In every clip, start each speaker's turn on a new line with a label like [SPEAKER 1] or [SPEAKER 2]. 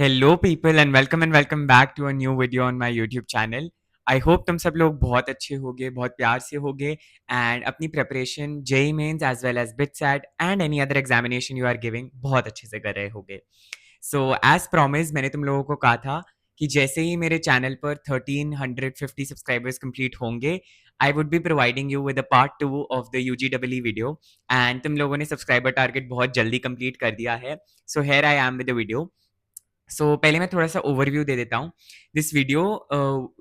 [SPEAKER 1] Hello people and welcome back to a new video on my YouTube channel. I hope तुम सब लोग बहुत अच्छे होगे, बहुत प्यार से होगे एंड अपनी preparation JEE Mains as well as BITSAT and any other examination you are giving बहुत अच्छे से कर रहे होगे। सो एज प्रॉमिस मैंने तुम लोगों को कहा था कि जैसे ही मेरे चैनल पर 1350 सब्सक्राइबर्स कंप्लीट होंगे I would be providing you with a part 2 of the UGW video. And तुम लोगों ने सब्सक्राइबर टारगेट बहुत जल्दी कंप्लीट कर दिया है। So here I am with the video. पहले मैं थोड़ा सा ओवरव्यू दे देता हूँ। This video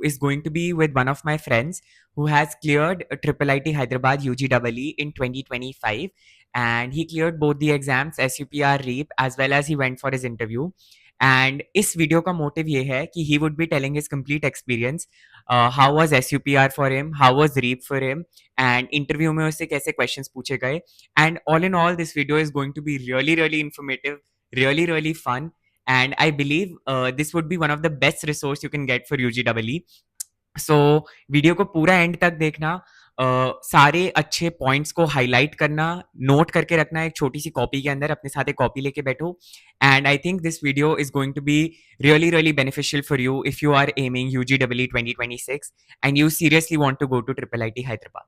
[SPEAKER 1] is going to be with one of my friends who has cleared triple I T Hyderabad UGW in 2025 and he cleared both the exams SUPR REAP as well as he went for his interview. And इस video का motive ये है कि he would be telling his complete experience, how was SUPR for him, how was REAP for him and interview में उससे कैसे questions पूछे गए। And all in all this video is going to be really really informative, really fun, and I believe this would be one of the best resource you can get for UGEE. So video को पूरा and तक देखना, सारे अच्छे points को highlight करना, note करके रखना एक छोटी सी कॉपी के अंदर, अपने साथ एक कॉपी लेके बैठो। And I think this video is going to be really really beneficial for you if you are aiming UGEE 2026 and you seriously want to go to triple IIT Hyderabad.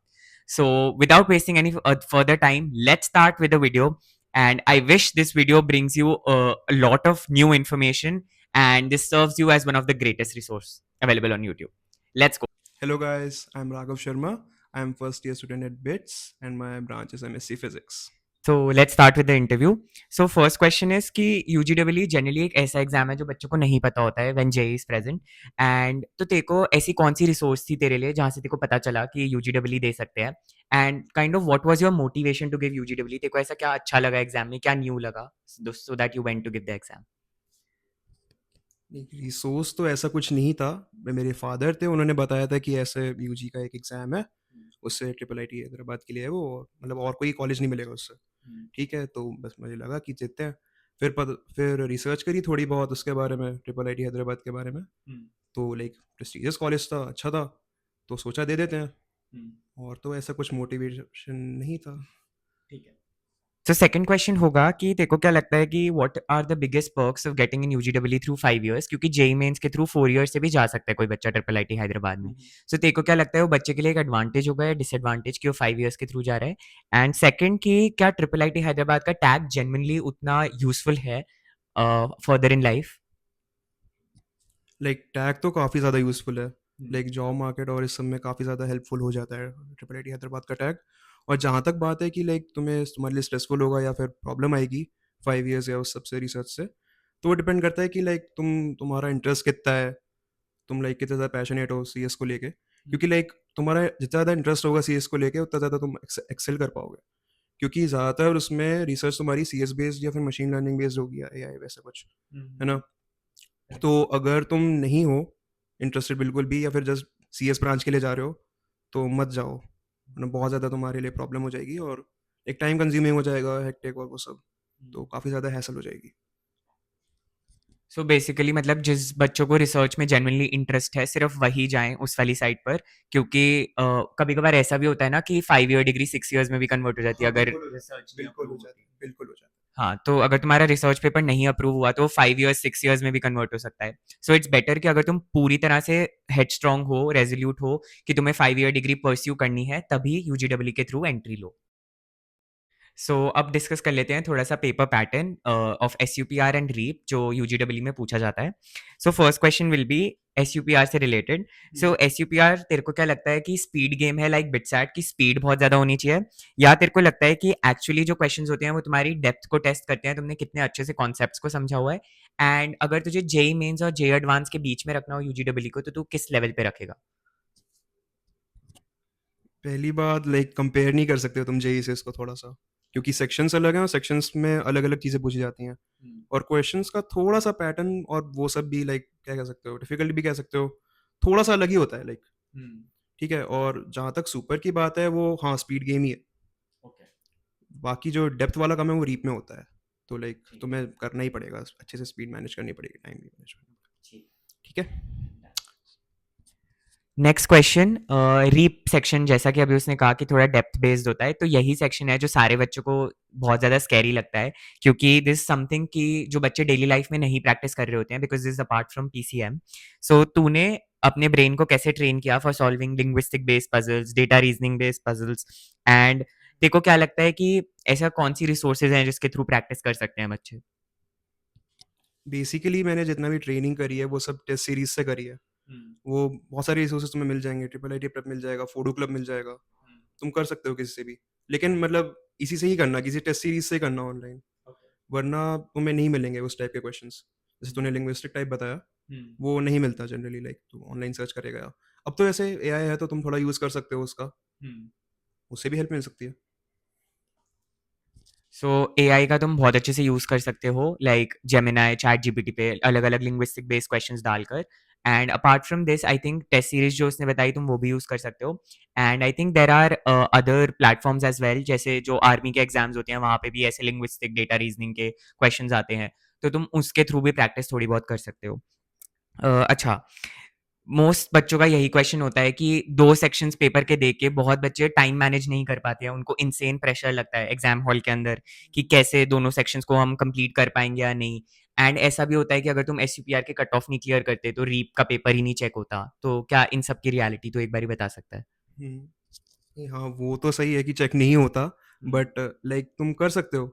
[SPEAKER 1] So without wasting any further time, let's start with the video. And I wish this video brings you a lot of new information and this serves you as one of the greatest resource available on YouTube. Let's go.
[SPEAKER 2] Hello guys, I'm Raghav Sharma. I'm first year student at BITS and my branch is MSc Physics.
[SPEAKER 1] So let's start with the interview. So first question is कि UGEE generally एक ऐसा exam है जो बच्चों को नहीं पता होता है when JEE is present. And तो तेरे को ऐसी कौन सी रिसोर्स थी तेरे लिए जहाँ से तेरे को पता चला कि UGEE दे सकते हैं, and kind of what was your motivation to give UGEE? तेरे को ऐसा क्या अच्छा लगा एग्जाम में, क्या न्यू लगा so that you went to give the exam?
[SPEAKER 2] Resource तो ऐसा कुछ नहीं था। मेरे फादर थे, उन्होंने बताया था कि ऐसे यूजी का एक एग्ज़ाम है, उससे ट्रिपल आई टी हैदराबाद के लिए है वो, मतलब और कोई कॉलेज नहीं मिलेगा उससे। ठीक है, तो बस मुझे लगा कि जीतते हैं। फिर रिसर्च करी थोड़ी बहुत उसके बारे में, ट्रिपल आई टी हैदराबाद के बारे में। तो लाइक प्रेस्टिजियस कॉलेज था, अच्छा था, तो सोचा दे देते हैं। और तो ऐसा कुछ मोटिवेशन नहीं था।
[SPEAKER 1] ठीक है। तो सेकंड क्वेश्चन होगा कि तेरे को क्या लगता है कि what are the biggest perks of getting in UGW through 5 years, क्योंकि जेई मेंस के थ्रू 4 इयर्स से भी जा सकता है कोई बच्चा ट्रिपल आईटी हैदराबाद में। सो तेरे को क्या लगता है वो बच्चे के लिए एक एडवांटेज होगा या डिसएडवांटेज कि वो 5 इयर्स के थ्रू जा रहा है? एंड सेकंड कि क्या ट्रिपल आईटी हैदराबाद का टैग जेन्युइनली उतना यूजफुल है further in life?
[SPEAKER 2] Like tag तो काफ़ी ज़्यादा यूज़फुल है। लाइक जॉब मार्केट और इस सब में काफ़ी ज़्यादा हेल्पफुल हो जाता है ट्रिपल आई टी हैदराबाद का टैग। और जहाँ तक बात है कि लाइक तुम्हारे लिए स्ट्रेसफुल होगा या फिर प्रॉब्लम आएगी 5 इयर्स या उस सबसे रिसर्च से, तो वो डिपेंड करता है कि लाइक तुम्हारा इंटरेस्ट कितना है, तुम लाइक कितने ज़्यादा पैशनेट हो सी एस को लेके। क्योंकि लाइक तुम्हारा जितना ज़्यादा इंटरेस्ट होगा सी एस को लेके, उतना ज़्यादा तुम एक्सेल कर पाओगे। क्योंकि ज़्यादातर उसमें रिसर्च तुम्हारी सी एस बेस्ड या फिर मशीन लर्निंग बेस्ड होगी, या AI वैसा कुछ, है ना। तो अगर तुम नहीं हो इंटरेस्टेड बिल्कुल भी, या फिर जस्ट सी एस ब्रांच के लिए जा रहे हो, तो मत जाओ, वरना बहुत ज़्यादा तुम्हारे लिए प्रॉब्लम हो जाएगी और एक टाइम कंज्यूमिंग हो जाएगा, हेक्टिक और वो सब, तो काफ़ी ज़्यादा हैसल हो जाएगी।
[SPEAKER 1] सो बेसिकली मतलब जिस बच्चों को रिसर्च में जेन्युइनली इंटरेस्ट है सिर्फ वही जाएं उस वाली साइट पर, क्योंकि कभी कभार ऐसा भी होता है ना कि 5 ईयर डिग्री 6 इयर्स में भी कन्वर्ट हो जाती है
[SPEAKER 2] हाँ
[SPEAKER 1] अगर
[SPEAKER 2] बिल्कुल हो जाता है,
[SPEAKER 1] रिसर्च नहीं
[SPEAKER 2] बिल्कुल
[SPEAKER 1] अप्रूव
[SPEAKER 2] हो जाता
[SPEAKER 1] होती।
[SPEAKER 2] है, बिल्कुल हो जाता
[SPEAKER 1] हाँ, तो अगर तुम्हारा रिसर्च पेपर नहीं अप्रूव हुआ तो 5 इयर्स 6 इयर्स में भी कन्वर्ट हो सकता है। सो इट्स बेटर कि अगर तुम पूरी तरह से हेडस्ट्रॉन्ग हो, रेजोल्यूट हो कि तुम्हें 5 ईयर डिग्री परस्यू करनी है, तभी यूजीडब्ल्यू के थ्रू एंट्री लो। अब डिस्कस कर लेते हैं थोड़ा सा paper pattern of SUPR and REAP जो यूजीडब्ल्यू में पूछा जाता है। First question will be SUPR से रिलेटेड। SUPR तेरे को क्या लगता है कि स्पीड गेम है लाइक बिटसैट की स्पीड बहुत ज्यादा होनी चाहिए, या तेरे को लगता है कि एक्चुअली जो क्वेश्चंस होते हैं वो तुम्हारी डेप्थ को टेस्ट करते हैं, तुमने कितने अच्छे से कॉन्सेप्ट्स को समझा हुआ है? एंड अगर तुझे जेई मेंस और जेई एडवांस के बीच में रखना हो यूजीडब्ल्यू को, तो तू किस लेवल पे रखेगा?
[SPEAKER 2] है। पहली बात, लाइक कंपेयर नहीं कर सकते हो तुम जेई से इसको थोड़ा सा, क्योंकि सेक्शंस अलग हैं और सेक्शंस में अलग अलग चीज़ें पूछी जाती हैं। और क्वेश्चंस का थोड़ा सा पैटर्न और वो सब भी, लाइक क्या कह सकते हो, डिफिकल्ट भी कह सकते हो, थोड़ा सा अलग ही होता है लाइक। ठीक है, और जहाँ तक सुपर की बात है, वो हाँ स्पीड गेम ही है।
[SPEAKER 1] ओके,
[SPEAKER 2] बाकी जो डेप्थ वाला काम है वो रीप में होता है। तो लाइक
[SPEAKER 1] ठीक
[SPEAKER 2] तुम्हें करना ही पड़ेगा, अच्छे से स्पीड मैनेज करनी पड़ेगी, टाइम भी मैनेज करना पड़ेगा।
[SPEAKER 1] ठीक।
[SPEAKER 2] ठीक है।
[SPEAKER 1] नेक्स्ट क्वेश्चन, रीप सेक्शन, जैसा कि अभी उसने कहा कि थोड़ा डेप्थ बेस्ड होता है, तो यही सेक्शन है जो सारे बच्चों को बहुत ज़्यादा स्कैरी लगता है, क्योंकि दिस समथिंग कि जो बच्चे डेली लाइफ में नहीं प्रैक्टिस कर रहे होते हैं, because this apart from PCM. So तूने अपने ब्रेन को कैसे ट्रेन किया for solving linguistic based puzzles, data reasoning based puzzles, and तेरे को क्या लगता है कि ऐसा कौन सी रिसोर्सेज हैं जिसके थ्रू प्रैक्टिस कर सकते हैं बच्चे?
[SPEAKER 2] बेसिकली मैंने जितना भी ट्रेनिंग करी है वो सब टेस्ट सीरीज से करी है।
[SPEAKER 1] हम्म,
[SPEAKER 2] वो बहुत सारे रिसोर्सेज तुम्हें मिल जाएंगे, ट्रिपल आई टी प्रेप मिल जाएगा, फोडो क्लब मिल जाएगा,
[SPEAKER 1] हम्म,
[SPEAKER 2] तुम कर सकते हो किसी से भी। लेकिन मतलब इसी से ही करना, किसी टेस्ट सीरीज से करना ऑनलाइन,
[SPEAKER 1] ओके,
[SPEAKER 2] वरना तुम्हें नहीं मिलेंगे उस टाइप के क्वेश्चंस। जैसे
[SPEAKER 1] हम्म,
[SPEAKER 2] तूने लिंग्विस्टिक टाइप बताया,
[SPEAKER 1] हम्म,
[SPEAKER 2] वो नहीं मिलता जनरली, लाइक तू ऑनलाइन सर्च करेगा। अब तो ऐसे एआई है तो तुम थोड़ा यूज़ कर सकते हो उसका,
[SPEAKER 1] हम्म।
[SPEAKER 2] उससे भी हेल्प मिल सकती है।
[SPEAKER 1] सो एआई का तुम बहुत अच्छे से यूज़ कर सकते हो, लाइक जेमिनाई, चैट जीपीटी पे अलग अलग लिंग्विस्टिक बेस्ड क्वेश्चंस डालकर। And apart from this I think test series जो उसने बताई तुम वो भी यूज़ कर सकते हो। And I think there are other platforms as well, जैसे जो आर्मी के एग्जाम्स होते हैं वहाँ पे भी ऐसे लिंग्विस्टिक डेटा रीजनिंग के क्वेश्चंस आते हैं, तो तुम उसके थ्रू भी प्रैक्टिस थोड़ी बहुत कर सकते हो। अच्छा, मोस्ट बच्चों का यही क्वेश्चन होता है कि 2 सेक्शंस पेपर के दे के बहुत बच्चे टाइम मैनेज नहीं कर पाते हैं। उनको इनसेन प्रेशर लगता है एग्ज़ाम हॉल के अंदर कि कैसे दोनों सेक्शंस को हम कंप्लीट कर पाएँगे या नहीं। एंड ऐसा भी होता है कि अगर तुम एसयूपीआर के कट ऑफ नहीं क्लियर करते तो रीप का पेपर ही नहीं चेक होता। तो क्या इन सब की रियलिटी तो एक बारी बता सकता है?
[SPEAKER 2] हम्म, नहीं, हाँ वो तो सही है कि चेक नहीं होता,
[SPEAKER 1] हुँ,
[SPEAKER 2] बट लाइक तुम कर सकते हो।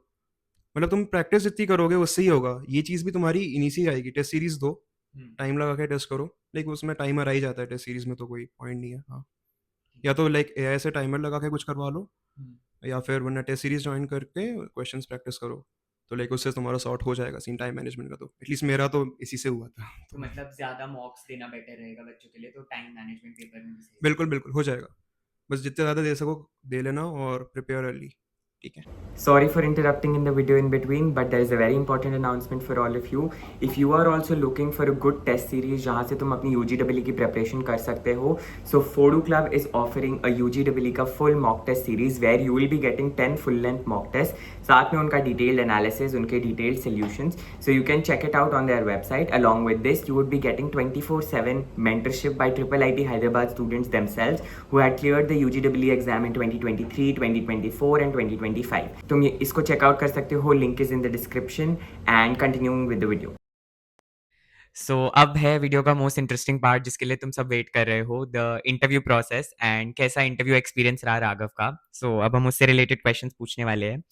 [SPEAKER 2] मतलब तुम प्रैक्टिस जितनी करोगे उससे ही होगा। ये चीज़ भी तुम्हारी इन्हीं से ही आएगी। टेस्ट सीरीज दो,
[SPEAKER 1] हुँ,
[SPEAKER 2] टाइम लगा के टेस्ट करो, लेकिन उसमें टाइमर आ ही जाता है टेस्ट सीरीज में, तो कोई पॉइंट नहीं है। हाँ,
[SPEAKER 1] ठीक
[SPEAKER 2] या
[SPEAKER 1] है।
[SPEAKER 2] तो लाइक एआई से टाइमर लगा के कुछ करवा लो,
[SPEAKER 1] हुँ।
[SPEAKER 2] या फिर वरना टेस्ट सीरीज ज्वाइन करके क्वेश्चंस प्रैक्टिस करो, तो लाइक उससे तुम्हारा सॉर्ट हो जाएगा सीन टाइम मैनेजमेंट का। तो एटलीस्ट मेरा तो इसी से हुआ था।
[SPEAKER 1] तो
[SPEAKER 2] तो
[SPEAKER 1] मतलब ज़्यादा मॉक्स देना बेटर रहेगा बच्चों के लिए, तो टाइम मैनेजमेंट पेपर में भी सही
[SPEAKER 2] बिल्कुल
[SPEAKER 1] रहेगा।
[SPEAKER 2] बिल्कुल हो जाएगा। बस जितने ज़्यादा दे सको दे लेना, और प्रिपेयर अर्ली। ठीक है।
[SPEAKER 1] Sorry for interrupting in the video in between, but there is a very important announcement for all of you. If you are also looking for a good test series जहाँ से तुम अपनी UGEE की preparation कर सकते हो, so Fodu Club is offering a UGEE का full mock test series where you will be getting 10 full length mock tests, साथ में उनका detailed analysis, उनके detailed solutions. So you can check it out on their website. Along with this, you would be getting 24/7 mentorship by Triple IT Hyderabad students themselves who had cleared the UGEE exam in 2023, 2024 and 2025. तुम ये इसको checkout कर सकते हो, link is in the description. And continuing with the video. So अब है video का most interesting part जिसके लिए तुम सब वेट कर रहे हो, द इंटरव्यू प्रोसेस एंड कैसा इंटरव्यू एक्सपीरियंस रहा राघव का। अब हम उससे रिलेटेड क्वेश्चंस पूछने वाले हैं।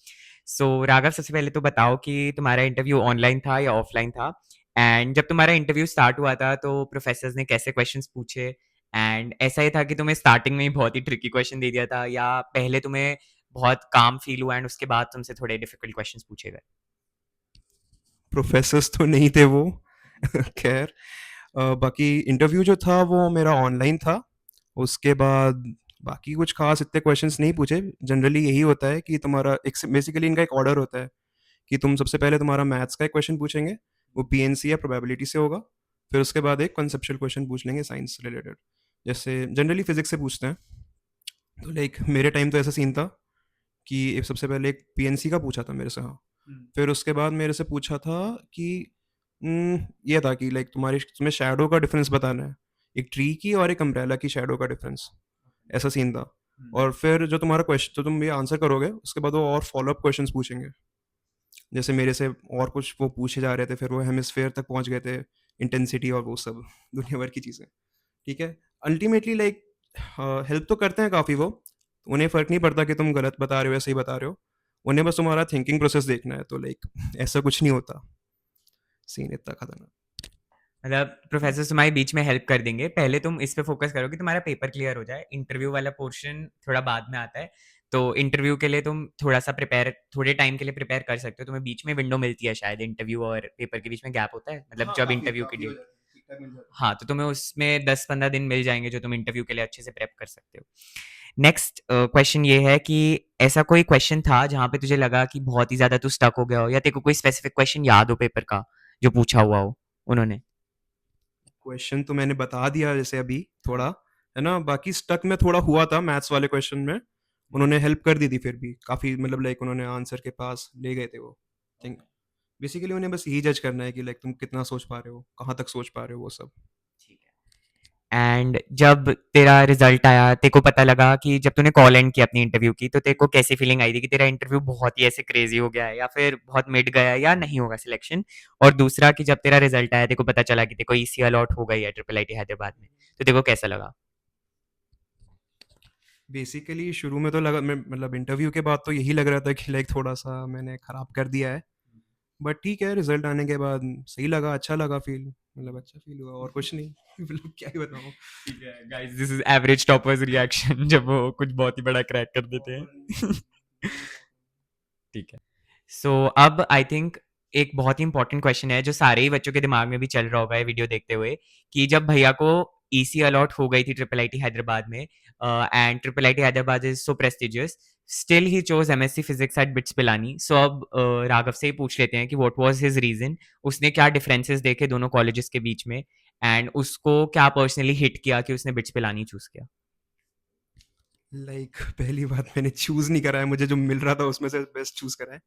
[SPEAKER 1] राघव, सबसे पहले तो बताओ कि तुम्हारा इंटरव्यू ऑनलाइन था या ऑफलाइन था, एंड जब तुम्हारा इंटरव्यू स्टार्ट हुआ था तो प्रोफेसर्स ने कैसे क्वेश्चंस पूछे, एंड ऐसा ही था कि तुम्हें स्टार्टिंग में ही बहुत ही ट्रिकी क्वेश्चन दे दिया था या पहले तुम्हें बहुत काम फील हुआ एंड उसके बाद तुमसे थोड़े डिफिकल्ट क्वेश्चंस पूछे गए?
[SPEAKER 2] प्रोफेसर्स तो नहीं थे वो। खैर, बाकी इंटरव्यू जो था वो मेरा ऑनलाइन था। उसके बाद बाकी कुछ खास इतने क्वेश्चंस नहीं पूछे। जनरली यही होता है कि तुम्हारा एक बेसिकली इनका एक ऑर्डर होता है कि तुम सबसे पहले तुम्हारा मैथ्स का एक क्वेश्चन पूछेंगे, वो पीएनसी या प्रोबेबिलिटी से होगा। फिर उसके बाद एक कंसेप्चुअल क्वेश्चन पूछ लेंगे साइंस रिलेटेड, जैसे जनरली फिजिक्स से पूछते हैं। तो लाइक मेरे टाइम तो ऐसा सीन था कि सबसे पहले एक पीएनसी का पूछा था मेरे से, हाँ। फिर उसके बाद मेरे से पूछा था कि ये था कि लाइक तुम्हें शैडो का डिफरेंस बताना है, एक ट्री की और एक अम्ब्रेला की शैडो का डिफरेंस, ऐसा सीन था। और फिर जो तुम्हारा क्वेश्चन, तो तुम ये आंसर करोगे, उसके बाद वो और फॉलो अप क्वेश्चंस पूछेंगे। जैसे मेरे से और कुछ वो पूछे जा रहे थे, फिर वो हेमिस्फेयर तक पहुंच गए थे, इंटेंसिटी और वो सब दुनिया भर की चीज़ें। ठीक है। अल्टीमेटली लाइक हेल्प तो करते हैं काफ़ी वो। उन्हें फ़र्क नहीं पड़ता कि तुम गलत बता रहे हो या सही बता रहे हो, उन्हें बस तुम्हारा थिंकिंग प्रोसेस देखना है। तो लाइक ऐसा कुछ नहीं होता, सीन इतना खतरनाक।
[SPEAKER 1] मतलब प्रोफेसर तुम्हारे बीच में हेल्प कर देंगे, पहले तुम इस पे फोकस करो कि तुम्हारा पेपर क्लियर हो जाए, इंटरव्यू वाला पोर्शन थोड़ा बाद में आता है। तो इंटरव्यू के लिए तुम थोड़ा सा प्रिपेयर, थोड़े टाइम के लिए प्रिपेयर कर सकते हो, तुम्हें बीच में विंडो मिलती है, शायद इंटरव्यू और पेपर के बीच में गैप होता है, मतलब
[SPEAKER 2] हाँ,
[SPEAKER 1] जब
[SPEAKER 2] काफ़ी
[SPEAKER 1] इंटरव्यू की
[SPEAKER 2] काफ़ी हो
[SPEAKER 1] डेट।
[SPEAKER 2] जाता है, ठीक-ठाक मिल जाता है।
[SPEAKER 1] हाँ, तो तुम्हें उसमें 10-15 दिन मिल जाएंगे जो तुम इंटरव्यू के लिए अच्छे से प्रेप कर सकते हो। नेक्स्ट क्वेश्चन ये है कि ऐसा कोई क्वेश्चन था जहाँ पे तुझे लगा कि बहुत ही ज्यादा तू स्टक हो गया हो, या तेरे को कोई स्पेसिफिक क्वेश्चन याद हो पेपर का जो पूछा हुआ हो उन्होंने?
[SPEAKER 2] क्वेश्चन तो मैंने बता दिया जैसे अभी थोड़ा, है ना? बाकी स्टक में थोड़ा हुआ था मैथ्स वाले क्वेश्चन में। उन्होंने हेल्प कर दी थी फिर भी काफ़ी, मतलब लाइक उन्होंने आंसर के पास ले गए थे वो। थिंक बेसिकली उन्हें बस यही जज करना है कि लाइक तुम कितना सोच पा रहे हो, कहाँ तक सोच पा रहे हो, वो सब।
[SPEAKER 1] ठीक है। एंड जब तेरा रिजल्ट आया, तेरे को पता लगा कि जब तूने कॉल एंड किया अपनी इंटरव्यू की, तो तेरे को कैसी फीलिंग आई थी कि तेरा इंटरव्यू बहुत ही ऐसे क्रेजी हो गया है या फिर बहुत मिड गया है या नहीं होगा सिलेक्शन? और दूसरा कि जब तेरा रिजल्ट आया, तेरे को पता चला कि तेरे को ईसी अलॉट हो गई है ट्रिपल आईटी हैदराबाद में, तो तेरे को कैसा लगा?
[SPEAKER 2] बेसिकली शुरू में तो लगा मैं मतलब इंटरव्यू के बाद तो यही लग रहा था कि लाइक थोड़ा-सा मैंने खराब कर दिया है। बट ठीक है, रिज़ल्ट आने के बाद सही लगा, अच्छा लगा फ़ील मतलब अच्छा फ़ील हुआ और कुछ नहीं मतलब क्या ही बताऊँ।
[SPEAKER 1] ठीक है guys, this is average toppers reaction जब वो कुछ बहुत ही बड़ा क्रैक कर देते हैं। ठीक है। सो अब आई थिंक एक बहुत ही इंपॉर्टेंट क्वेश्चन है जो सारे ही बच्चों के दिमाग में भी चल रहा होगा ये वीडियो देखते हुए, कि जब भैया को ईसी अलॉट हो गई थी ट्रिपल आईटी हैदराबाद में, and triple IT Hyderabad is so prestigious, still he chose MSc physics at BITS Pilani. So अब राघव से ही पूछ लेते हैं कि व्हाट वाज हिज रीजन, उसने क्या डिफरेंसेस देखे दोनों कॉलेजेस के बीच में, एंड उसको क्या पर्सनली हिट किया कि उसने बिट्स पिलानी चूज किया।
[SPEAKER 2] लाइक पहली बात मैंने चूज़ नहीं करा है, मुझे जो मिल रहा था उसमें से बेस्ट चूज़ करा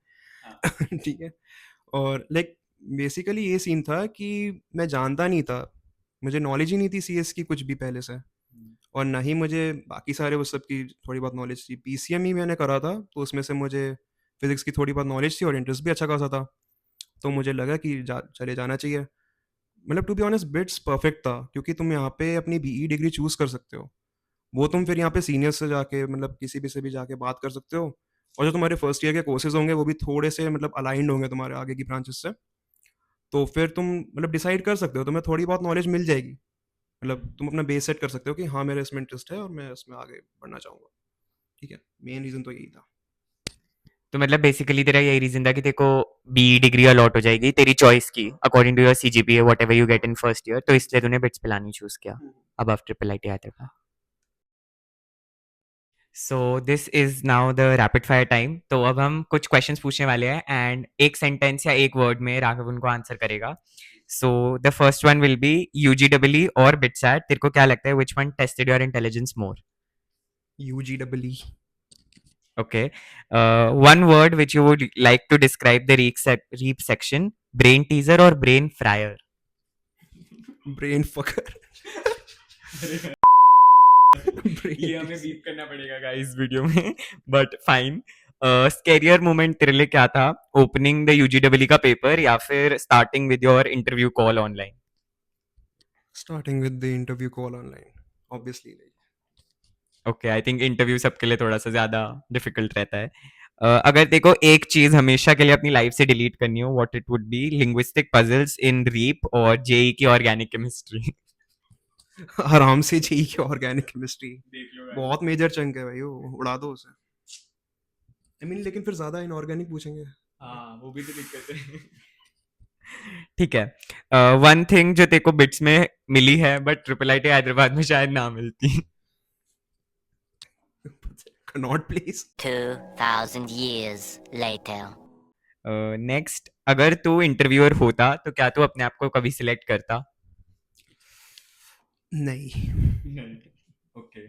[SPEAKER 1] हाँ।
[SPEAKER 2] है। ठीक है? और लाइक बेसिकली ये सीन था कि मैं जानता नहीं था, मुझे नॉलेज ही नहीं थी सीएस की कुछ भी पहले से और ना ही मुझे बाकी सारे उस सब की थोड़ी बहुत नॉलेज थी। पीसीएम ही मैंने करा था, तो उसमें से मुझे फिज़िक्स की थोड़ी बहुत नॉलेज थी और इंटरेस्ट भी अच्छा खासा था। तो मुझे लगा कि चले जाना चाहिए। मतलब to be honest BITS perfect था क्योंकि तुम यहाँ पे अपनी बीई डिग्री चूज़ कर सकते हो। वो तुम फिर यहाँ पे सीनियर्स से जाके मतलब किसी भी से भी जाके बात कर सकते हो और जो तुम्हारे फर्स्ट ईयर के कोर्सेज़ होंगे वो भी थोड़े से मतलब अलाइन्ड होंगे तुम्हारे आगे की ब्रांचेस से। तो फिर तुम मतलब डिसाइड कर सकते हो, तुम्हें थोड़ी बहुत नॉलेज मिल जाएगी। मतलब तुम अपना बेस सेट कर सकते हो कि हाँ, मेरा इसमें इंटरेस्ट है और मैं इसमें आगे बढ़ना चाहूँगा। ठीक है? मेन रीज़न तो यही था।
[SPEAKER 1] तो मतलब बेसिकली तेरा यही रीजन था कि तेरे को बी डिग्री अलॉट हो जाएगी तेरी चॉइस की according to your CGPA whatever you get in first year, तो इसलिए तूने बिट्स पिलानी चूज किया
[SPEAKER 2] हुँ।
[SPEAKER 1] अब triple IT Hyderabad. So this is now the rapid fire time. तो अब हम कुछ क्वेश्चंस पूछने वाले हैं एंड एक सेंटेंस या एक वर्ड में राघव उनको आंसर करेगा। So the first one will be UGW और बिटसैट, तेरे को क्या लगता है which one tested your intelligence more?
[SPEAKER 2] UGW
[SPEAKER 1] okay, one word which you would like to describe the REAP section, brain teaser और ब्रेन फ्रायर?
[SPEAKER 2] ब्रेन फकर
[SPEAKER 1] ये
[SPEAKER 2] brain
[SPEAKER 1] हमें
[SPEAKER 2] teaser.
[SPEAKER 1] Beep करना पड़ेगा गाइस वीडियो में, बट फाइन। स्कैरियर मोमेंट तेरे लिए क्या था, ओपनिंग द यूजीडब्ल्यू का पेपर या फिर starting with your interview call online?
[SPEAKER 2] Starting with the interview call online obviously like
[SPEAKER 1] okay, I think interview सबके लिए थोड़ा सा ज्यादा डिफिकल्ट रहता है। अगर देखो एक चीज हमेशा के लिए अपनी लाइफ से डिलीट करनी हो, what it would be, linguistic puzzles in REAP और जेई की ऑर्गेनिक केमिस्ट्री?
[SPEAKER 2] आराम से जेईई की ऑर्गेनिक केमिस्ट्री
[SPEAKER 1] देख लो गाइस।
[SPEAKER 2] बहुत मेजर चंक है भाई वो, उड़ा दो उसे। आई मीन लेकिन फिर ज़्यादा इनऑर्गेनिक पूछेंगे।
[SPEAKER 1] हाँ, वो भी तो दिक्कत है। ठीक है, वन थिंग जो तेरे को बिट्स में मिली है बट ट्रिपल आईटी हैदराबाद में शायद ना मिलती।
[SPEAKER 2] Connaught please.
[SPEAKER 3] 2,000 years later.
[SPEAKER 1] Next, अगर तू इंटरव्यूअर होता तो क्या तू अपने आप को कभी सिलेक्ट करता?
[SPEAKER 2] नहीं।
[SPEAKER 1] नहीं। ओके।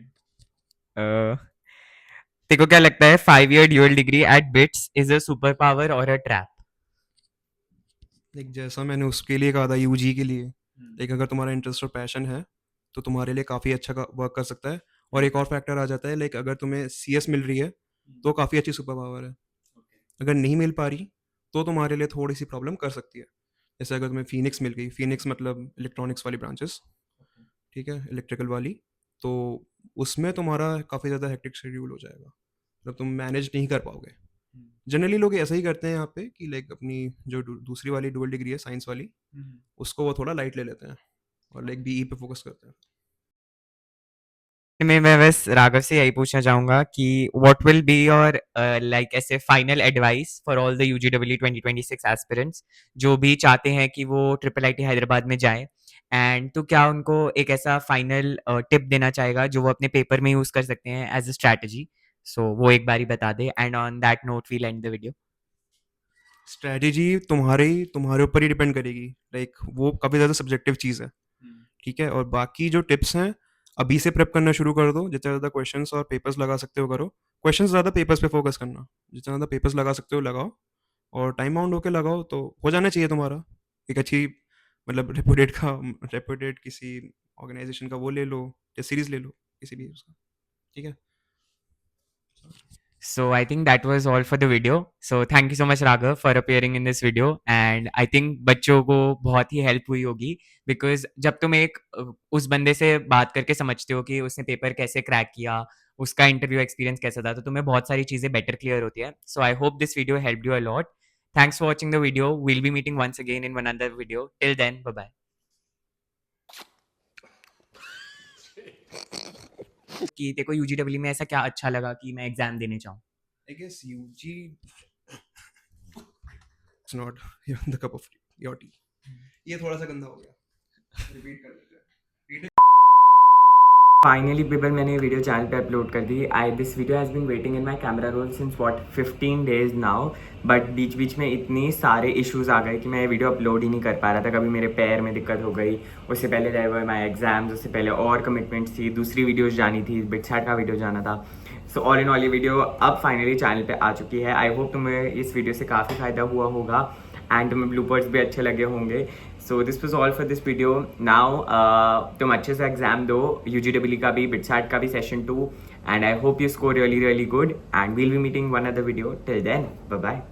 [SPEAKER 1] तेरे को क्या लगता है 5 year dual degree at bits is a super power और अ ट्रैप?
[SPEAKER 2] लाइक जैसा मैंने उसके लिए कहा था यूजी के लिए, लाइक अगर तुम्हारा इंटरेस्ट और पैशन है तो तुम्हारे लिए काफ़ी अच्छा वर्क कर सकता है। और एक और फैक्टर आ जाता है लाइक अगर तुम्हें सीएस मिल रही है तो काफ़ी अच्छी सुपर पावर है। अगर नहीं मिल पा रही तो तुम्हारे लिए थोड़ी सी प्रॉब्लम कर सकती है। जैसे अगर तुम्हें फीनिक्स मिल गई, फीनिक्स मतलब इलेक्ट्रॉनिक्स वाली ब्रांचेस, ठीक है, इलेक्ट्रिकल वाली, तो उसमें तुम्हारा काफ़ी ज़्यादा हेक्टिक शेड्यूल हो जाएगा, मतलब तुम मैनेज नहीं कर पाओगे। जनरली लोग ऐसा ही करते हैं यहाँ पे कि लाइक अपनी जो दूसरी वाली डुअल डिग्री है साइंस वाली, उसको वो थोड़ा लाइट ले लेते हैं और लाइक बीई पे फोकस करते हैं।
[SPEAKER 1] मैं बस राघव से यही पूछना चाहूंगा कि what will be your like ऐसे final advice for all the UGW 2026 aspirants जो भी चाहते हैं कि वो ट्रिपल आईटी हैदराबाद में जाएं, एंड तो क्या उनको एक ऐसा फाइनल टिप देना चाहेगा जो वो अपने पेपर में यूज कर सकते हैं एज अ स्ट्रैटेजी? सो वो एक बारी बता दे and on that note we'll end the video.
[SPEAKER 2] Strategy तुम्हारे ऊपर ही डिपेंड करेगी, लाइक वो काफ़ी ज़्यादा सब्जेक्टिव चीज़ है। ठीक है, और बाकी जो टिप्स हैं, अभी से प्रेप करना शुरू कर दो, जितना ज़्यादा क्वेश्चंस और पेपर्स लगा सकते हो करो। क्वेश्चंस ज़्यादा, पेपर्स पे फोकस करना, जितना ज़्यादा पेपर्स लगा सकते हो लगाओ और टाइम बाउंड होके लगाओ तो हो जाना चाहिए तुम्हारा एक अच्छी मतलब रेपुटेड किसी ऑर्गेनाइजेशन का वो ले लो या सीरीज़ ले लो किसी भी उसका, ठीक है?
[SPEAKER 1] So I think that was all for the video. So thank you so much Raghav for appearing in this video and I think बच्चों को बहुत ही हेल्प हुई होगी because जब तुम एक उस बंदे से बात करके समझते हो कि उसने पेपर कैसे क्रैक किया, उसका इंटरव्यू एक्सपीरियंस कैसा था, तो तुम्हें बहुत सारी चीज़ें बेटर क्लियर होती है. So I hope this video helped you a lot. Thanks for watching the video. We'll be meeting once again in one other video. Till then, bye bye. कि तेरे को यूजीडब्ल्यू में ऐसा क्या अच्छा लगा कि मैं एग्जाम देने चाहूँ?
[SPEAKER 2] I guess UG it's not the cup of your tea. ये थोड़ा सा गंदा हो गया, रिपीट कर लेते हैं.
[SPEAKER 1] फाइनली पीपल मैंने ये वीडियो चैनल पे अपलोड कर दी. This video has been waiting in my camera roll since what 15 days now, but बीच बीच में इतनी सारे इश्यूज़ आ गए कि मैं ये वीडियो अपलोड ही नहीं कर पा रहा था. कभी मेरे पैर में दिक्कत हो गई, उससे पहले रहे हुए माई एग्जाम्स, उससे पहले और कमिटमेंट्स थी, दूसरी वीडियोज़ जानी थी, बिटसैट का वीडियो जाना था. सो ऑल इन ऑल ये वीडियो अब फाइनली चैनल पे आ चुकी है. आई होप तुम्हें इस वीडियो से काफ़ी फ़ायदा हुआ होगा एंड तुम्हें ब्लूपर्स भी अच्छे लगे होंगे. So this was all for this video. Now तुम अच्छे से एग्जाम दो, UGW का भी, बिटसैट का भी session 2, and I hope you score really really good and will be meeting one other video. Till then bye bye.